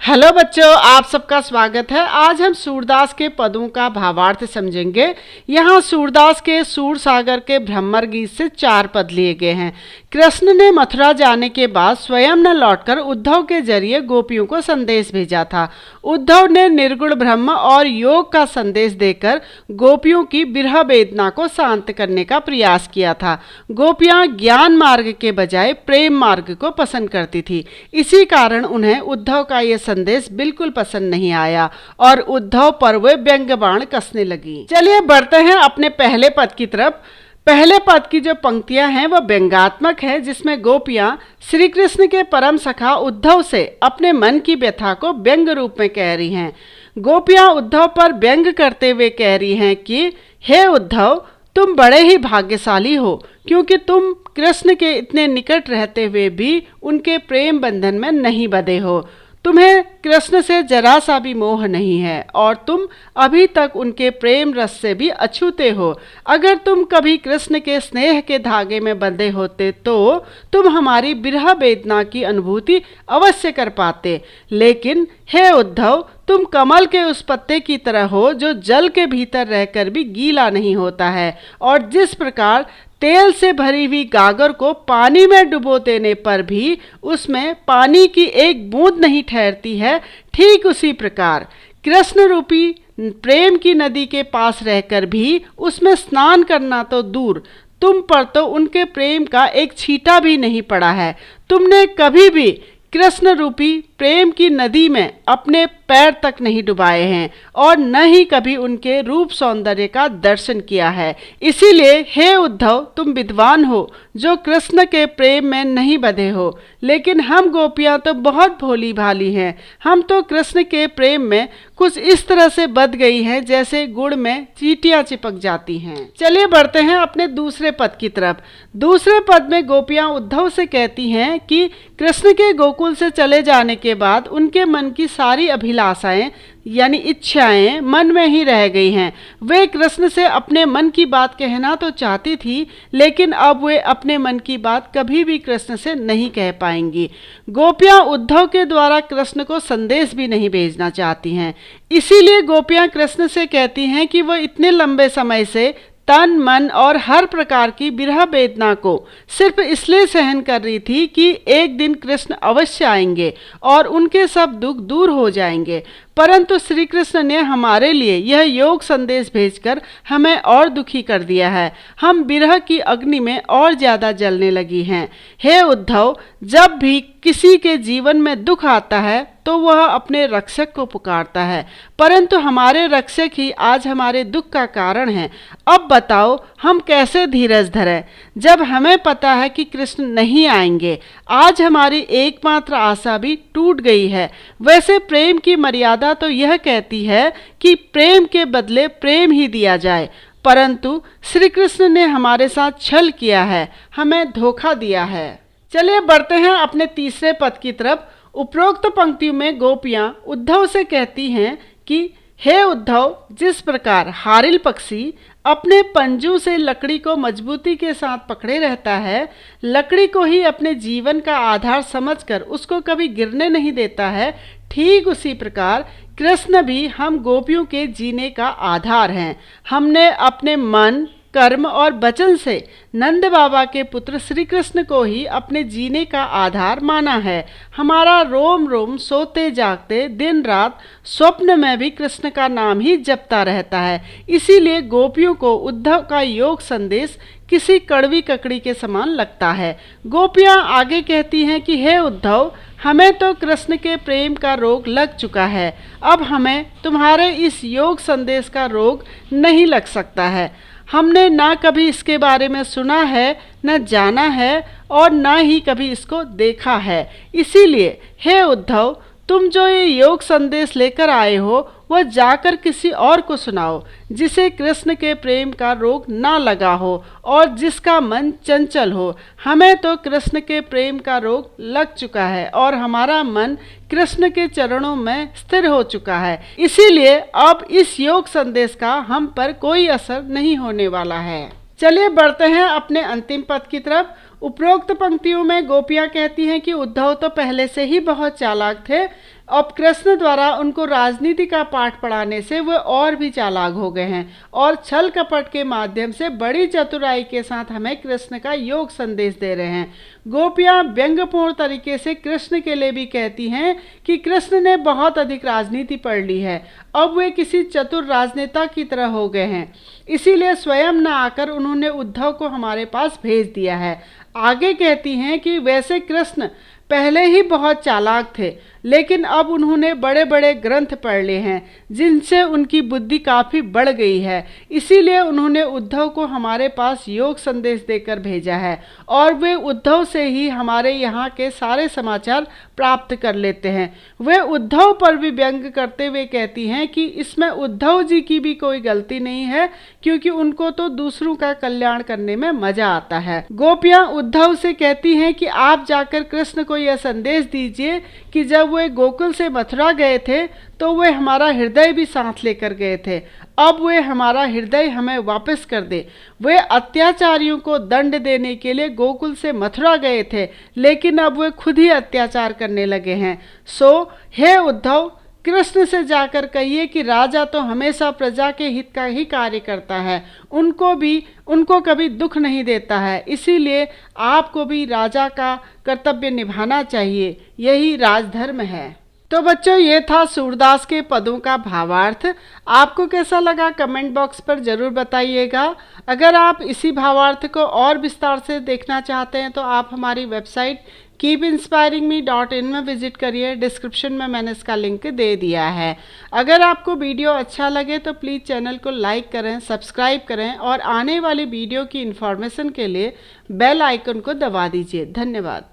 Hello बच्चों, आप सबका स्वागत है। आज हम सूरदास के पदों का भावार्थ समझेंगे। यहाँ सूरदास के सूरसागर के भ्रमर गीत से 4 पद लिए गए हैं। कृष्ण ने मथुरा जाने के बाद स्वयं न लौटकर उद्धव के जरिए गोपियों को संदेश भेजा था। उद्धव ने निर्गुण ब्रह्म और योग का संदेश देकर गोपियों की विरह वेदना को शांत करने का प्रयास किया था। गोपियाँ ज्ञान मार्ग के बजाय प्रेम मार्ग को पसंद करती थी। इसी कारण उन्हें उद्धव का ये संदेश बिल्कुल पसंद नहीं आया और उद्धव पर वे व्यंग बाण कसने लगी। चलिए बढ़ते हैं अपने पहले पद की तरफ। पहले पद की जो पंक्तियां हैं वह व्यंग्यात्मक है, जिसमें गोपियां श्री कृष्ण के परम सखा उद्धव से अपने मन की व्यथा को व्यंग रूप में कह रही हैं। गोपियां उद्धव पर व्यंग करते हुए कह रही हैं कि हे उद्धव, तुम बड़े ही भाग्यशाली हो, क्योंकि तुम कृष्ण के इतने निकट रहते हुए भी उनके प्रेम बंधन में नहीं बंधे हो। तुम्हें कृष्ण से जरा सा भी मोह नहीं है और तुम अभी तक उनके प्रेम रस से भी अछूते हो। अगर तुम कभी कृष्ण के स्नेह के धागे में बंधे होते तो तुम हमारी विरह वेदना की अनुभूति अवश्य कर पाते। लेकिन हे उद्धव, तुम कमल के उस पत्ते की तरह हो जो जल के भीतर रहकर भी गीला नहीं होता है, और जिस प्रकार तेल से भरी हुई गागर को पानी में डुबो देने पर भी उसमें पानी की एक बूंद नहीं ठहरती है, ठीक उसी प्रकार कृष्ण रूपी प्रेम की नदी के पास रहकर भी उसमें स्नान करना तो दूर, तुम पर तो उनके प्रेम का एक छींटा भी नहीं पड़ा है। तुमने कभी भी कृष्ण रूपी प्रेम की नदी में अपने पैर तक नहीं डुबाए हैं और न ही कभी उनके रूप सौंदर्य का दर्शन किया है। इसीलिए हे उद्धव, तुम विद्वान हो जो कृष्ण के प्रेम में नहीं बंधे हो, लेकिन हम गोपियां तो बहुत भोली भाली हैं। हम तो कृष्ण के प्रेम में कुछ इस तरह से बंध गई हैं जैसे गुड़ में चींटियां चिपक जाती हैं। चलिए बढ़ते हैं अपने दूसरे पद की तरफ। दूसरे पद में गोपियां उद्धव से कहती हैं कि कृष्ण के गोकुल से चले जाने के बाद उनके मन की सारी अभिलाषाएं यानी इच्छाएं मन में ही रह गई हैं। वे कृष्ण से अपने मन की बात कहना तो चाहती थी, लेकिन अब वे अपने मन की बात कभी भी कृष्ण से नहीं कह पाएंगी। गोपियां उद्धव के द्वारा कृष्ण को संदेश भी नहीं भेजना चाहती हैं। इसीलिए गोपियां कृष्ण से कहती हैं कि वह इतने लंबे समय से तन मन और हर प्रकार की विरह वेदना को सिर्फ इसलिए सहन कर रही थी कि एक दिन कृष्ण अवश्य आएंगे और उनके सब दुख दूर हो जाएंगे। परंतु श्री कृष्ण ने हमारे लिए यह योग संदेश भेजकर हमें और दुखी कर दिया है। हम विरह की अग्नि में और ज्यादा जलने लगी हैं। हे उद्धव, जब भी किसी के जीवन में दुख आता है तो वह अपने रक्षक को पुकारता है, परंतु हमारे रक्षक ही आज हमारे दुख का कारण हैं। अब बताओ हम कैसे धीरज धरें जब हमें पता है कि कृष्ण नहीं आएंगे। आज हमारी एकमात्र आशा भी टूट गई है। वैसे प्रेम की मर्यादा तो यह कहती है कि प्रेम के बदले प्रेम ही दिया जाए, परंतु श्री कृष्ण ने हमारे साथ छल किया है, हमें धोखा दिया है। चलिए बढ़ते हैं अपने तीसरे पद की तरफ। उपरोक्त पंक्तियों में गोपियां उद्धव से कहती हैं कि हे उद्धव, जिस प्रकार हारिल पक्षी अपने पंजों से लकड़ी को मजबूती के साथ पकड़े रहता है, लकड़ी को ही अपने जीवन का आधार समझकर उसको कभी गिरने नहीं देता है, ठीक उसी प्रकार कृष्ण भी हम गोपियों के जीने का आधार हैं। हमने अपने मन, कर्म और वचन से नंद बाबा के पुत्र श्री कृष्ण को ही अपने जीने का आधार माना है। हमारा रोम रोम सोते जागते दिन रात स्वप्न में भी कृष्ण का नाम ही जपता रहता है। इसीलिए गोपियों को उद्धव का योग संदेश किसी कड़वी ककड़ी के समान लगता है। गोपियां आगे कहती हैं कि हे उद्धव, हमें तो कृष्ण के प्रेम का रोग लग चुका है। अब हमें तुम्हारे इस योग संदेश का रोग नहीं लग सकता है। हमने ना कभी इसके बारे में सुना है, न जाना है और ना ही कभी इसको देखा है। इसीलिए हे उद्धव, तुम जो ये योग संदेश लेकर आए हो वह जाकर किसी और को सुनाओ, जिसे कृष्ण के प्रेम का रोग ना लगा हो और जिसका मन चंचल हो। हमें तो कृष्ण के प्रेम का रोग लग चुका है और हमारा मन कृष्ण के चरणों में स्थिर हो चुका है। इसीलिए अब इस योग संदेश का हम पर कोई असर नहीं होने वाला है। चलिए बढ़ते हैं अपने अंतिम पद की तरफ। उपरोक्त पंक्तियों में गोपियां कहती हैं कि उद्धव तो पहले से ही बहुत चालाक थे। अब कृष्ण द्वारा उनको राजनीति का पाठ पढ़ाने से वे और भी चालाक हो गए हैं और छल कपट के माध्यम से बड़ी चतुराई के साथ हमें कृष्ण का योग संदेश दे रहे हैं। गोपियां व्यंग्यपूर्ण तरीके से कृष्ण के लिए भी कहती हैं कि कृष्ण ने बहुत अधिक राजनीति पढ़ ली है, अब वे किसी चतुर राजनेता की तरह हो गए हैं, इसीलिए स्वयं न आकर उन्होंने उद्धव को हमारे पास भेज दिया है। आगे कहती हैं कि वैसे कृष्ण पहले ही बहुत चालाक थे, लेकिन अब उन्होंने बड़े बड़े ग्रंथ पढ़ लिए हैं जिनसे उनकी बुद्धि काफ़ी बढ़ गई है, इसीलिए उन्होंने उद्धव को हमारे पास योग संदेश देकर भेजा है और वे उद्धव से ही हमारे यहाँ के सारे समाचार प्राप्त कर लेते हैं। वे उद्धव पर भी व्यंग करते हुए कहती हैं कि इसमें उद्धव जी की भी कोई गलती नहीं है, क्योंकि उनको तो दूसरों का कल्याण करने में मजा आता है। गोपियाँ उद्धव से कहती हैं कि आप जाकर कृष्ण को यह संदेश दीजिए कि जब वे गोकुल से मथुरा गए थे तो वे हमारा हृदय भी साथ लेकर गए थे, अब वे हमारा हृदय हमें वापस कर दे। वे अत्याचारियों को दंड देने के लिए गोकुल से मथुरा गए थे, लेकिन अब वे खुद ही अत्याचार करने लगे हैं। सो हे उद्धव, कृष्ण से जाकर कहिए कि राजा तो हमेशा प्रजा के हित का ही कार्य करता है, उनको कभी दुख नहीं देता है, इसीलिए आपको भी राजा का कर्तव्य निभाना चाहिए, यही राजधर्म है। तो बच्चों, ये था सूरदास के पदों का भावार्थ। आपको कैसा लगा कमेंट बॉक्स पर ज़रूर बताइएगा। अगर आप इसी भावार्थ को और विस्तार से देखना चाहते हैं तो आप हमारी वेबसाइट keepinspiringme.in में विजिट करिए। डिस्क्रिप्शन में मैंने इसका लिंक दे दिया है। अगर आपको वीडियो अच्छा लगे तो प्लीज़ चैनल को लाइक करें, सब्सक्राइब करें और आने वाली वीडियो की इन्फॉर्मेशन के लिए बेल आइकन को दबा दीजिए। धन्यवाद।